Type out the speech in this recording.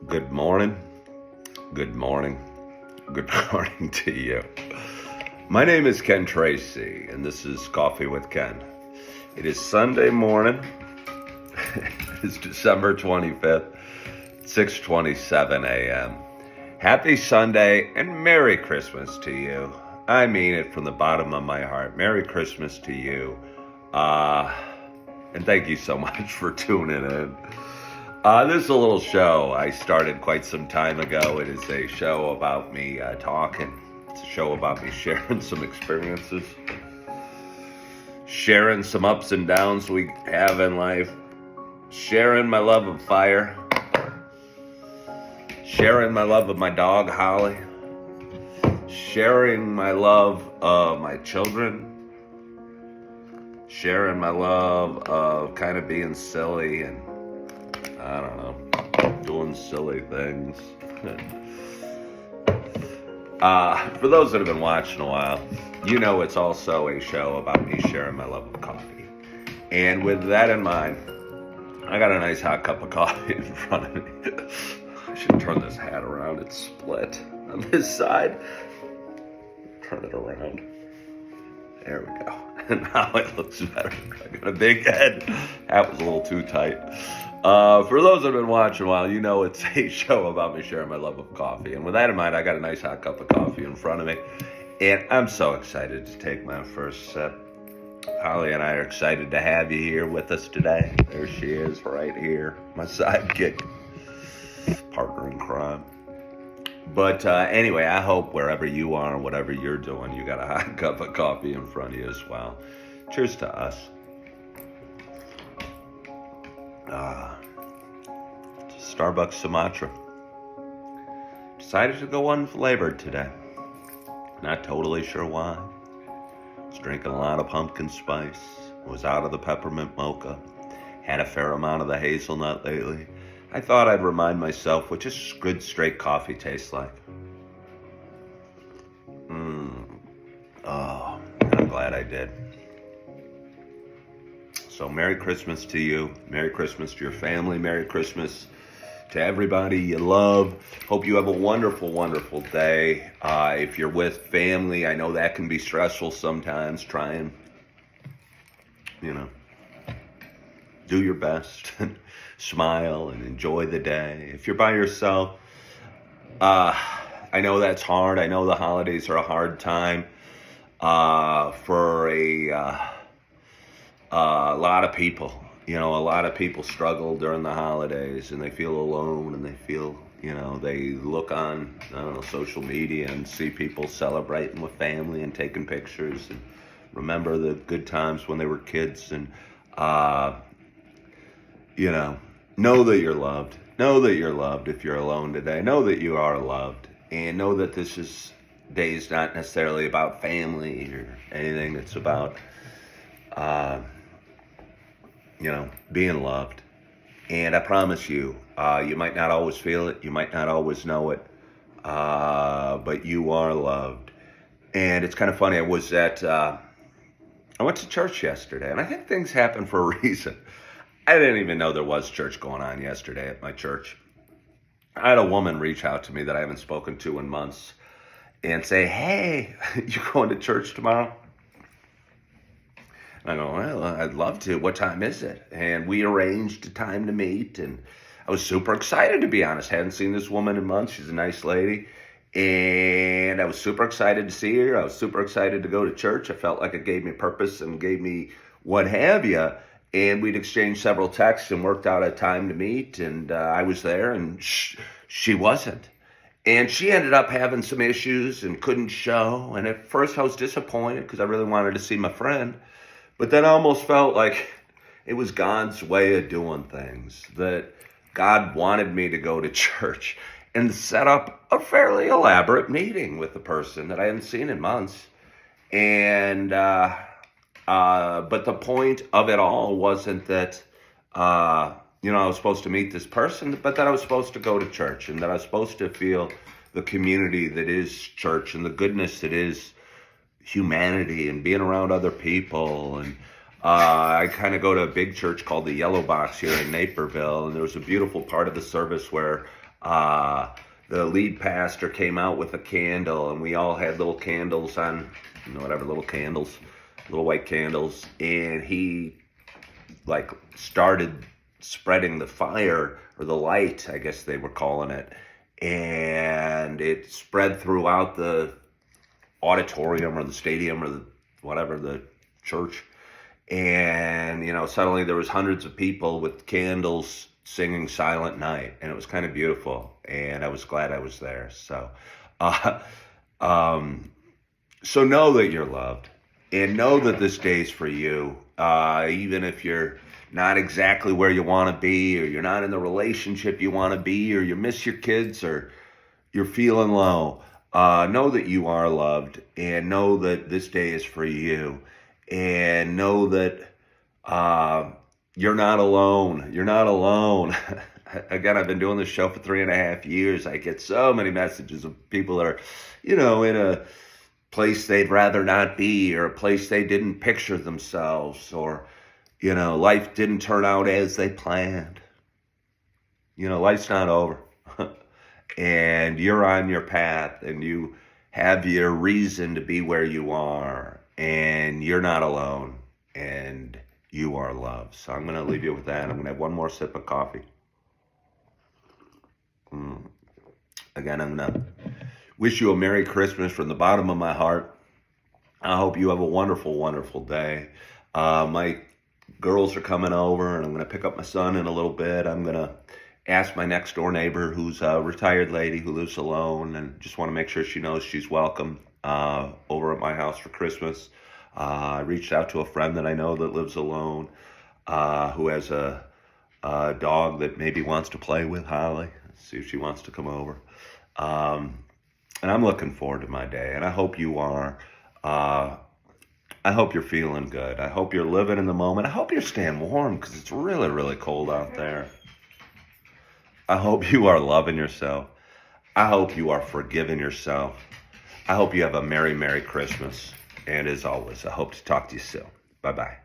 Good morning, good morning, good morning to you. My name is Ken Tracy, and this is Coffee with Ken. It is Sunday morning. It's December 25th, 6:27 a.m. Happy Sunday and Merry Christmas to you. I mean it from the bottom of my heart. Merry Christmas to you. And thank you so much for tuning in. This is a little show I started quite some time ago. It is a show about me talking. It's a show about me sharing some experiences, sharing some ups and downs we have in life, sharing my love of fire, sharing my love of my dog, Holly, sharing my love of my children, sharing my love of kind of being silly and I don't know, doing silly things. For those that have been watching a while, you know it's also a show about me sharing my love of coffee. And with that in mind, I got a nice hot cup of coffee in front of me. I should turn this hat around. It's split on this side. Turn it around. There we go. And now it looks better. I got a big head. That was a little too tight. For those that have been watching a while, you know it's a show about me sharing my love of coffee. And with that in mind, I got a nice hot cup of coffee in front of me. And I'm so excited to take my first sip. Holly and I are excited to have you here with us today. There she is right here, my sidekick, partner in crime. But anyway, I hope wherever you are, whatever you're doing, you got a hot cup of coffee in front of you as well. Cheers to us. Starbucks Sumatra. Decided to go unflavored today. Not totally sure why. Was drinking a lot of pumpkin spice. Was out of the peppermint mocha. Had a fair amount of the hazelnut lately. I thought I'd remind myself what just good straight coffee tastes like. Oh, and I'm glad I did. So Merry Christmas to you. Merry Christmas to your family. Merry Christmas to everybody you love. Hope you have a wonderful, wonderful day. If you're with family, I know that can be stressful sometimes. Try and, do your best. Smile and enjoy the day. If you're by yourself, I know that's hard. I know the holidays are a hard time for a lot of people. A lot of people struggle during the holidays and they feel alone and they feel, they look on, social media and see people celebrating with family and taking pictures and remember the good times when they were kids and, know that you're loved. Know that you're loved if you're alone today. Know that you are loved. And know that this day's not necessarily about family or anything. It's about, being loved. And I promise you, you might not always feel it. You might not always know it. But you are loved. And it's kind of funny. I went to church yesterday. And I think things happen for a reason. I didn't even know there was church going on yesterday at my church. I had a woman reach out to me that I haven't spoken to in months and say, "Hey, you going to church tomorrow?" And I go, "Well, I'd love to. What time is it?" And we arranged a time to meet, and I was super excited, to be honest. Hadn't seen this woman in months. She's a nice lady, and I was super excited to see her. I was super excited to go to church. I felt like it gave me purpose and gave me what have you. And we'd exchanged several texts and worked out a time to meet, and I was there, and she wasn't. And she ended up having some issues and couldn't show. And at first I was disappointed because I really wanted to see my friend. But then I almost felt like it was God's way of doing things, that God wanted me to go to church and set up a fairly elaborate meeting with the person that I hadn't seen in months. And, but the point of it all wasn't that, I was supposed to meet this person, but that I was supposed to go to church and that I was supposed to feel the community that is church and the goodness that is humanity and being around other people. And I kind of go to a big church called the Yellow Box here in Naperville, and there was a beautiful part of the service where Uh, the lead pastor came out with a candle, and we all had little candles on, whatever, little candles, little white candles, and he like started spreading the fire or the light, I guess they were calling it, and it spread throughout the auditorium or the stadium or the whatever, the church. And suddenly there was hundreds of people with candles singing Silent Night, and it was kind of beautiful, and I was glad I was there. uh, um, so know that you're loved, and know that this day's for you, even if you're not exactly where you want to be, or you're not in the relationship you want to be, or you miss your kids, or you're feeling low. Know that you are loved, and know that this day is for you, and know that you're not alone. You're not alone. Again, I've been doing this show for 3.5 years. I get so many messages of people that are, in a place they'd rather not be, or a place they didn't picture themselves, or, life didn't turn out as they planned. Life's not over. And you're on your path, and you have your reason to be where you are, and you're not alone, and you are loved. So I'm going to leave you with that. I'm going to have one more sip of coffee. Again, I'm going to wish you a Merry Christmas from the bottom of my heart. I hope you have a wonderful, wonderful day. My girls are coming over, and I'm going to pick up my son in a little bit. I'm going to ask my next door neighbor, who's a retired lady who lives alone, and just want to make sure she knows she's welcome over at my house for Christmas. I reached out to a friend that I know that lives alone, who has a dog that maybe wants to play with Holly. See if she wants to come over. And I'm looking forward to my day, and I hope you are. I hope you're feeling good. I hope you're living in the moment. I hope you're staying warm, because it's really, really cold out there. I hope you are loving yourself. I hope you are forgiving yourself. I hope you have a Merry, Merry Christmas. And as always, I hope to talk to you soon. Bye-bye.